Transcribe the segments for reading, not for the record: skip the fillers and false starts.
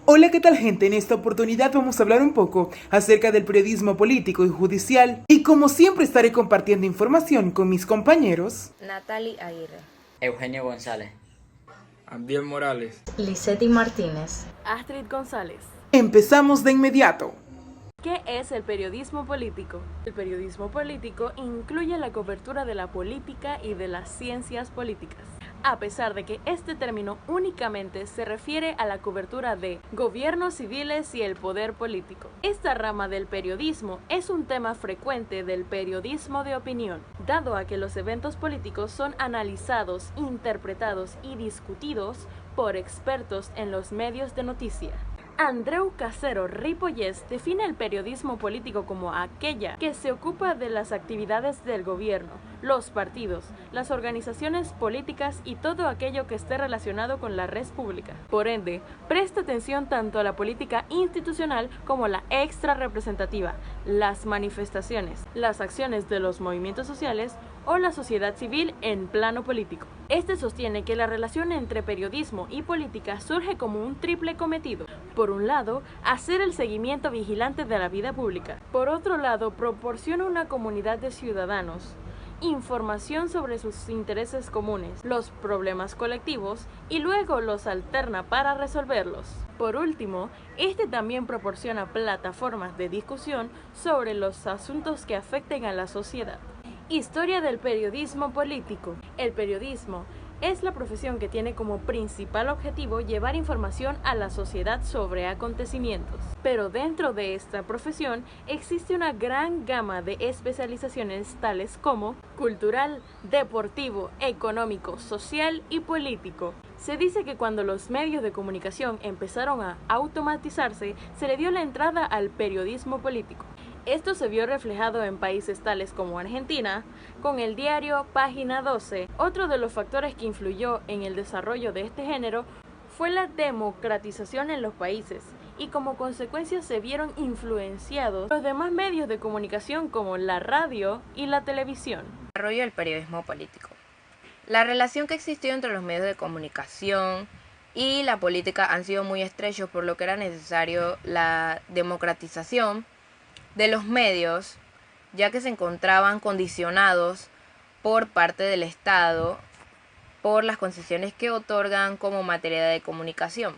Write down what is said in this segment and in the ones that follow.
Hola, ¿qué tal, gente? En esta oportunidad vamos a hablar un poco acerca del periodismo político y judicial, y como siempre estaré compartiendo información con mis compañeros Natalie Aguirre, Eugenio González, Abdiel Morales, Licetti Martínez, Astrid González. Empezamos de inmediato. ¿Qué es el periodismo político? El periodismo político incluye la cobertura de la política y de las ciencias políticas, a pesar de que este término únicamente se refiere a la cobertura de gobiernos civiles y el poder político. Esta rama del periodismo es un tema frecuente del periodismo de opinión, dado a que los eventos políticos son analizados, interpretados y discutidos por expertos en los medios de noticia. Andreu Casero Ripollés define el periodismo político como aquella que se ocupa de las actividades del gobierno, los partidos, las organizaciones políticas y todo aquello que esté relacionado con la red pública. Por ende, presta atención tanto a la política institucional como a la extrarrepresentativa, las manifestaciones, las acciones de los movimientos sociales o la sociedad civil en plano político. Este sostiene que la relación entre periodismo y política surge como un triple cometido. Por un lado, hacer el seguimiento vigilante de la vida pública. Por otro lado, proporciona a una comunidad de ciudadanos información sobre sus intereses comunes, los problemas colectivos y luego los alterna para resolverlos. Por último, este también proporciona plataformas de discusión sobre los asuntos que afecten a la sociedad. Historia del periodismo político. El periodismo es la profesión que tiene como principal objetivo llevar información a la sociedad sobre acontecimientos. Pero dentro de esta profesión existe una gran gama de especializaciones tales como cultural, deportivo, económico, social y político. Se dice que cuando los medios de comunicación empezaron a automatizarse, se le dio la entrada al periodismo político. Esto se vio reflejado en países tales como Argentina, con el diario Página 12. Otro de los factores que influyó en el desarrollo de este género fue la democratización en los países, y como consecuencia se vieron influenciados los demás medios de comunicación como la radio y la televisión. Desarrollo del periodismo político. La relación que existió entre los medios de comunicación y la política han sido muy estrechos, por lo que era necesario la democratización de los medios, ya que se encontraban condicionados por parte del Estado por las concesiones que otorgan como materia de comunicación.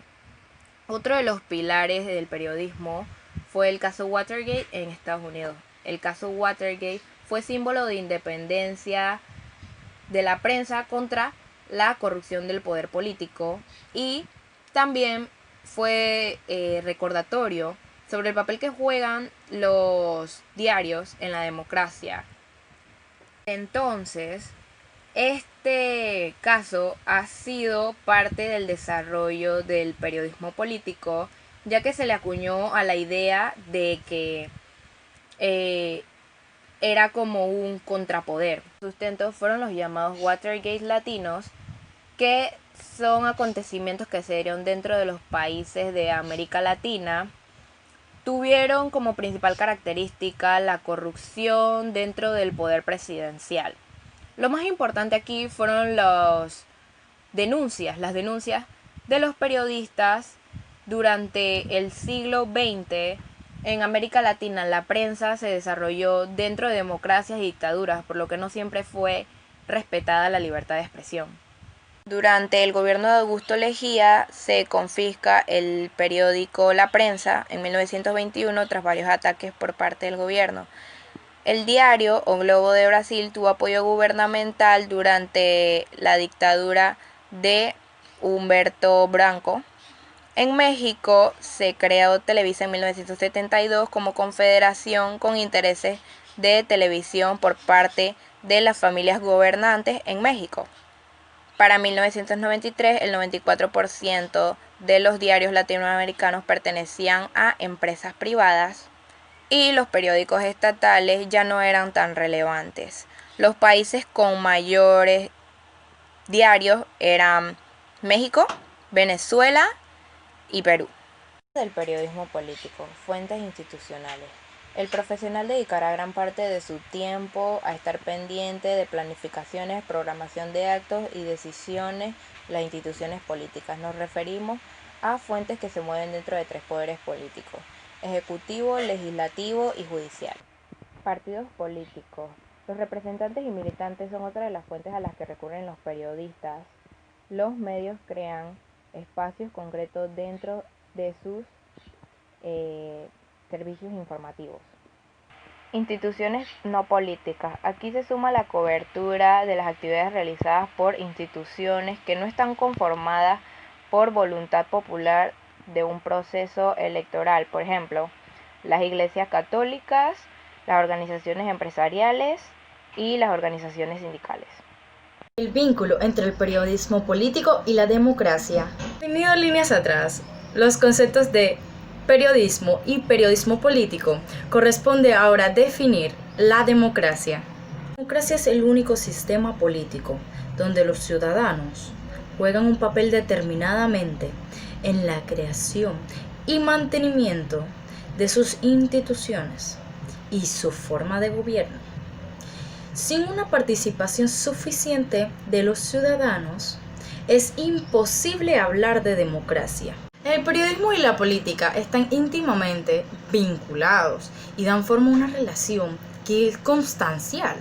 Otro de los pilares del periodismo fue el caso Watergate en Estados Unidos. El caso Watergate fue símbolo de independencia de la prensa contra la corrupción del poder político, y también fue recordatorio sobre el papel que juegan los diarios en la democracia. Entonces, este caso ha sido parte del desarrollo del periodismo político, ya que se le acuñó a la idea de que era como un contrapoder. Los sustentos fueron los llamados Watergate latinos, que son acontecimientos que se dieron dentro de los países de América Latina. Tuvieron como principal característica la corrupción dentro del poder presidencial. Lo más importante aquí fueron las denuncias de los periodistas. Durante el siglo XX en América Latina la prensa se desarrolló dentro de democracias y dictaduras, por lo que no siempre fue respetada la libertad de expresión. Durante el gobierno de Augusto Leguía se confisca el periódico La Prensa en 1921 tras varios ataques por parte del gobierno. El diario O Globo de Brasil tuvo apoyo gubernamental durante la dictadura de Humberto Branco. En México se creó Televisa en 1972 como confederación con intereses de televisión por parte de las familias gobernantes en México. Para 1993, el 94% de los diarios latinoamericanos pertenecían a empresas privadas y los periódicos estatales ya no eran tan relevantes. Los países con mayores diarios eran México, Venezuela y Perú. Del periodismo político, fuentes institucionales. El profesional dedicará gran parte de su tiempo a estar pendiente de planificaciones, programación de actos y decisiones de las instituciones políticas. Nos referimos a fuentes que se mueven dentro de tres poderes políticos: ejecutivo, legislativo y judicial. Partidos políticos. Los representantes y militantes son otra de las fuentes a las que recurren los periodistas. Los medios crean espacios concretos dentro de sus servicios informativos. Instituciones no políticas. Aquí se suma la cobertura de las actividades realizadas por instituciones que no están conformadas por voluntad popular de un proceso electoral. Por ejemplo, las iglesias católicas, las organizaciones empresariales y las organizaciones sindicales. El vínculo entre el periodismo político y la democracia. Definido líneas atrás, los conceptos de periodismo y periodismo político corresponde ahora definir la democracia. La democracia es el único sistema político donde los ciudadanos juegan un papel determinadamente en la creación y mantenimiento de sus instituciones y su forma de gobierno. Sin una participación suficiente de los ciudadanos, es imposible hablar de democracia. El periodismo y la política están íntimamente vinculados y dan forma a una relación que es constancial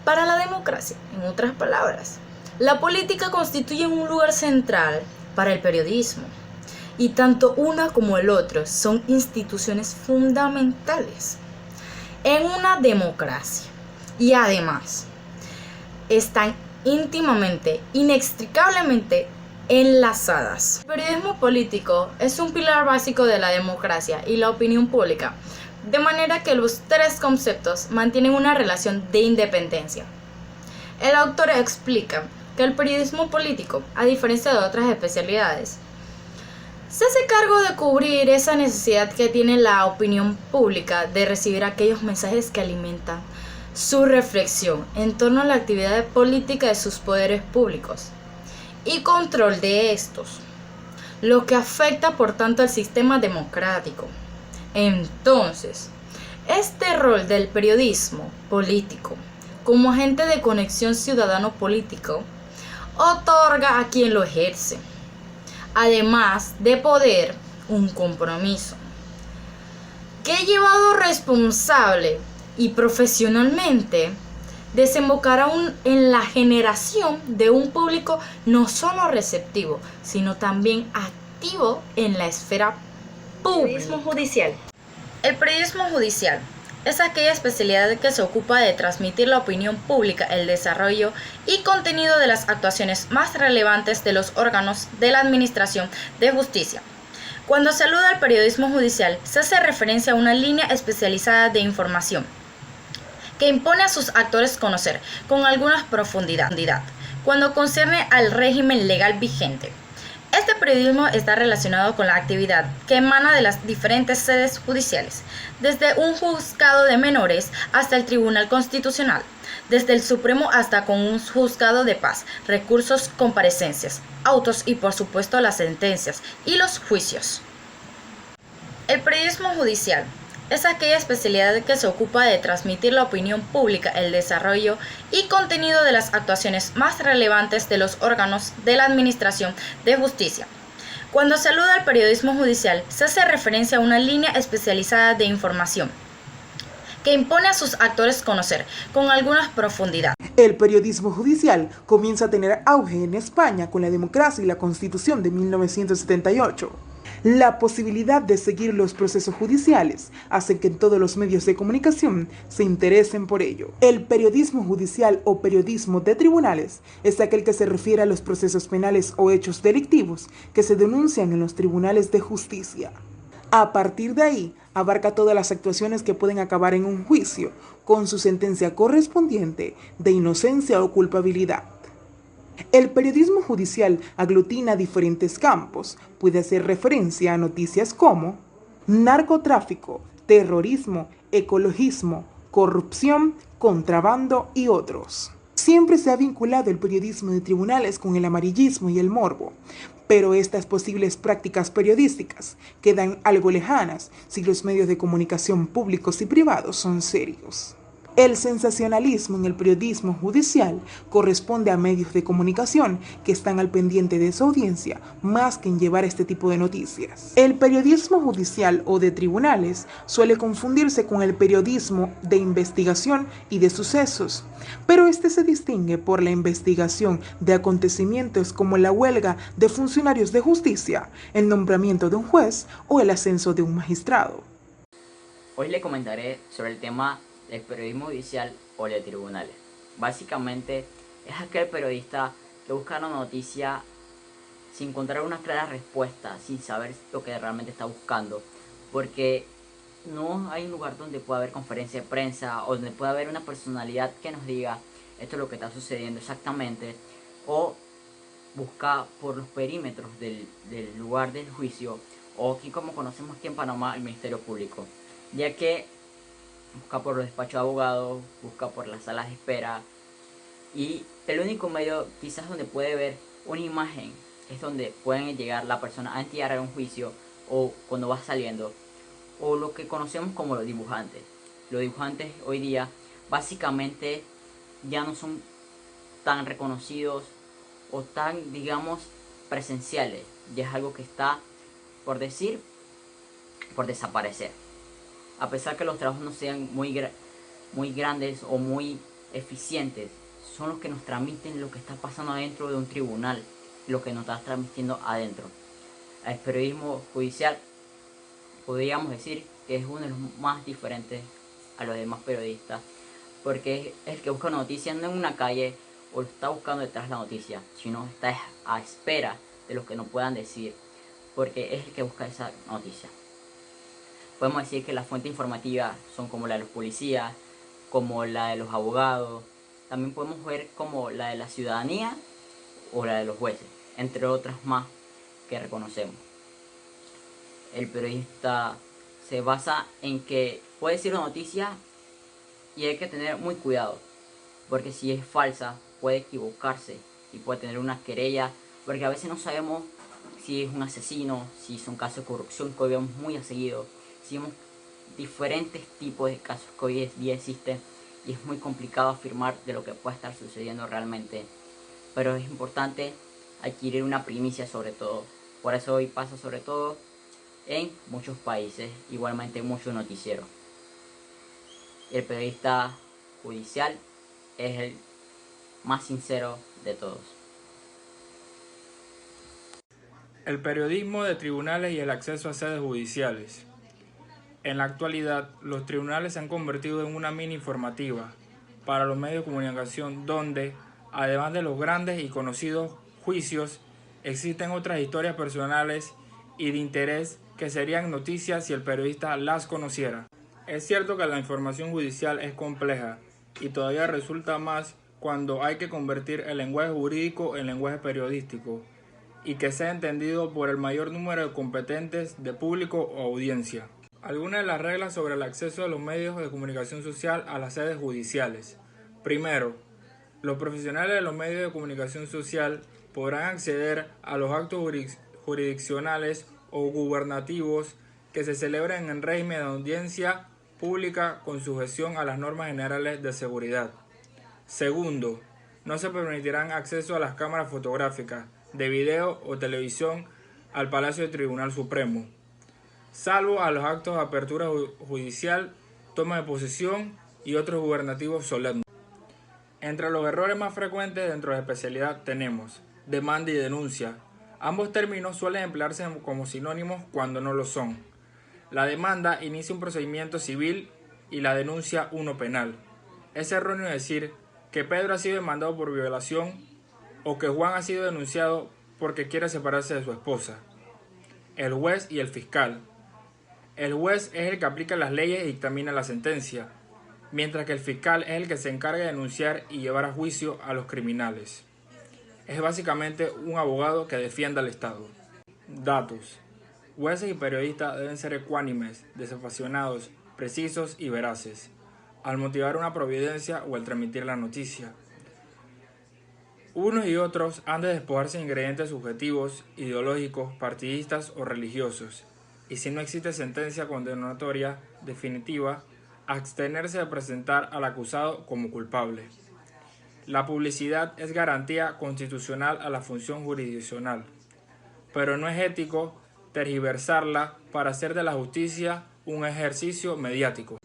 para la democracia. En otras palabras, la política constituye un lugar central para el periodismo y tanto una como el otro son instituciones fundamentales en una democracia y además están íntimamente, inextricablemente enlazadas. El periodismo político es un pilar básico de la democracia y la opinión pública, de manera que los tres conceptos mantienen una relación de independencia. El autor explica que el periodismo político, a diferencia de otras especialidades, se hace cargo de cubrir esa necesidad que tiene la opinión pública de recibir aquellos mensajes que alimentan su reflexión en torno a la actividad política de sus poderes públicos y control de estos, lo que afecta por tanto al sistema democrático. Entonces, este rol del periodismo político como agente de conexión ciudadano-político otorga a quien lo ejerce, además de poder, un compromiso que llevado responsable y profesionalmente desembocará en la generación de un público no solo receptivo, sino también activo en la esfera pública. Periodismo judicial. El periodismo judicial es aquella especialidad que se ocupa de transmitir la opinión pública, el desarrollo y contenido de las actuaciones más relevantes de los órganos de la Administración de Justicia. Cuando se alude al periodismo judicial, se hace referencia a una línea especializada de información que impone a sus actores conocer con alguna profundidad cuando concierne al régimen legal vigente. Este periodismo está relacionado con la actividad que emana de las diferentes sedes judiciales, desde un juzgado de menores hasta el Tribunal Constitucional, desde el Supremo hasta con un juzgado de paz, recursos, comparecencias, autos y por supuesto las sentencias y los juicios. El periodismo judicial es aquella especialidad que se ocupa de transmitir la opinión pública, el desarrollo y contenido de las actuaciones más relevantes de los órganos de la Administración de Justicia. Cuando se alude al periodismo judicial, se hace referencia a una línea especializada de información que impone a sus actores conocer con alguna profundidad. El periodismo judicial comienza a tener auge en España con la democracia y la Constitución de 1978. La posibilidad de seguir los procesos judiciales hace que todos los medios de comunicación se interesen por ello. El periodismo judicial o periodismo de tribunales es aquel que se refiere a los procesos penales o hechos delictivos que se denuncian en los tribunales de justicia. A partir de ahí, abarca todas las actuaciones que pueden acabar en un juicio, con su sentencia correspondiente de inocencia o culpabilidad. El periodismo judicial aglutina diferentes campos. Puede hacer referencia a noticias como narcotráfico, terrorismo, ecologismo, corrupción, contrabando y otros. Siempre se ha vinculado el periodismo de tribunales con el amarillismo y el morbo, pero estas posibles prácticas periodísticas quedan algo lejanas si los medios de comunicación públicos y privados son serios. El sensacionalismo en el periodismo judicial corresponde a medios de comunicación que están al pendiente de su audiencia más que en llevar este tipo de noticias. El periodismo judicial o de tribunales suele confundirse con el periodismo de investigación y de sucesos, pero este se distingue por la investigación de acontecimientos como la huelga de funcionarios de justicia, el nombramiento de un juez o el ascenso de un magistrado. Hoy le comentaré sobre el tema del periodismo judicial o de tribunales. Básicamente es aquel periodista que busca una noticia sin encontrar una clara respuesta, sin saber lo que realmente está buscando, porque no hay un lugar donde pueda haber conferencia de prensa o donde pueda haber una personalidad que nos diga esto es lo que está sucediendo exactamente, o busca por los perímetros del lugar del juicio, o aquí como conocemos aquí en Panamá, el Ministerio Público, ya que busca por los despachos de abogados, busca por las salas de espera, y el único medio quizás donde puede ver una imagen es donde pueden llegar la persona antes de llegar a un juicio o cuando va saliendo, o lo que conocemos como los dibujantes. Los dibujantes hoy día básicamente ya no son tan reconocidos o tan, digamos, presenciales, ya es algo que está, por desaparecer. A pesar que los trabajos no sean muy grandes o muy eficientes, son los que nos transmiten lo que está pasando adentro de un tribunal, lo que nos está transmitiendo adentro. El periodismo judicial podríamos decir que es uno de los más diferentes a los demás periodistas, porque es el que busca noticias no en una calle o lo está buscando detrás de la noticia, sino está a espera de lo que nos puedan decir, porque es el que busca esa noticia. Podemos decir que las fuentes informativas son como la de los policías, como la de los abogados. También podemos ver como la de la ciudadanía o la de los jueces, entre otras más que reconocemos. El periodista se basa en que puede decir una noticia y hay que tener muy cuidado, porque si es falsa puede equivocarse y puede tener una querella, porque a veces no sabemos si es un asesino, si son casos de corrupción que hoy vemos muy a seguido. Si vemos diferentes tipos de casos que hoy día existen y es muy complicado afirmar de lo que puede estar sucediendo realmente, pero es importante adquirir una primicia sobre todo. Por eso hoy pasa sobre todo en muchos países, igualmente en muchos noticieros. El periodista judicial es el más sincero de todos. El periodismo de tribunales y el acceso a sedes judiciales. En la actualidad, los tribunales se han convertido en una mini informativa para los medios de comunicación donde, además de los grandes y conocidos juicios, existen otras historias personales y de interés que serían noticias si el periodista las conociera. Es cierto que la información judicial es compleja y todavía resulta más cuando hay que convertir el lenguaje jurídico en lenguaje periodístico y que sea entendido por el mayor número de competentes de público o audiencia. Algunas de las reglas sobre el acceso de los medios de comunicación social a las sedes judiciales. Primero, los profesionales de los medios de comunicación social podrán acceder a los actos jurisdiccionales o gubernativos que se celebren en régimen de audiencia pública con sujeción a las normas generales de seguridad. Segundo, no se permitirán acceso a las cámaras fotográficas, de video o televisión al Palacio del Tribunal Supremo, salvo a los actos de apertura judicial, toma de posesión y otros gubernativos solemnes. Entre los errores más frecuentes dentro de la especialidad tenemos demanda y denuncia. Ambos términos suelen emplearse como sinónimos cuando no lo son. La demanda inicia un procedimiento civil y la denuncia uno penal. Es erróneo decir que Pedro ha sido demandado por violación o que Juan ha sido denunciado porque quiere separarse de su esposa. El juez y el fiscal. El juez es el que aplica las leyes y dictamina la sentencia, mientras que el fiscal es el que se encarga de denunciar y llevar a juicio a los criminales. Es básicamente un abogado que defiende al Estado. Datos. Jueces y periodistas deben ser ecuánimes, desapasionados, precisos y veraces, al motivar una providencia o al transmitir la noticia. Unos y otros han de despojarse de ingredientes subjetivos, ideológicos, partidistas o religiosos, y si no existe sentencia condenatoria definitiva, abstenerse de presentar al acusado como culpable. La publicidad es garantía constitucional a la función jurisdiccional, pero no es ético tergiversarla para hacer de la justicia un ejercicio mediático.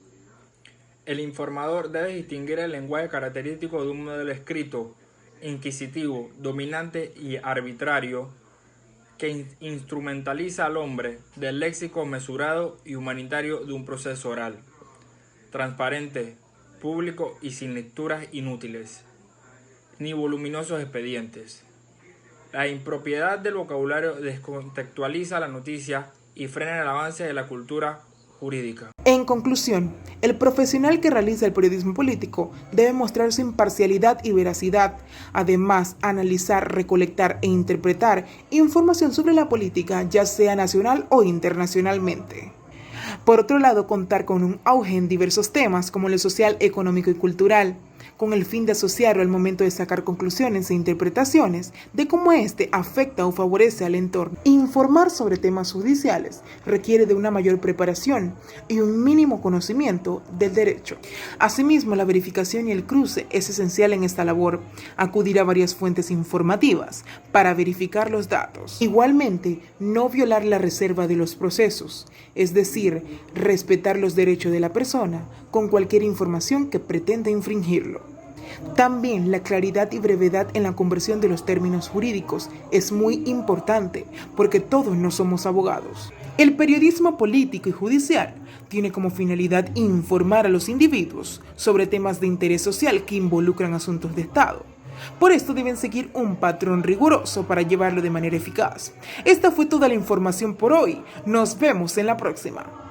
El informador debe distinguir el lenguaje característico de un modelo escrito, inquisitivo, dominante y arbitrario, que instrumentaliza al hombre, del léxico mesurado y humanitario de un proceso oral, transparente, público y sin lecturas inútiles, ni voluminosos expedientes. La impropiedad del vocabulario descontextualiza la noticia y frena el avance de la cultura jurídica. En conclusión, el profesional que realiza el periodismo político debe mostrar su imparcialidad y veracidad, además analizar, recolectar e interpretar información sobre la política, ya sea nacional o internacionalmente. Por otro lado, contar con un auge en diversos temas como lo social, económico y cultural, con el fin de asociarlo al momento de sacar conclusiones e interpretaciones de cómo éste afecta o favorece al entorno. Informar sobre temas judiciales requiere de una mayor preparación y un mínimo conocimiento del derecho. Asimismo, la verificación y el cruce es esencial en esta labor. Acudir a varias fuentes informativas para verificar los datos. Igualmente, no violar la reserva de los procesos, es decir, respetar los derechos de la persona con cualquier información que pretenda infringirlo. También la claridad y brevedad en la conversión de los términos jurídicos es muy importante porque todos no somos abogados. El periodismo político y judicial tiene como finalidad informar a los individuos sobre temas de interés social que involucran asuntos de Estado. Por esto deben seguir un patrón riguroso para llevarlo de manera eficaz. Esta fue toda la información por hoy. Nos vemos en la próxima.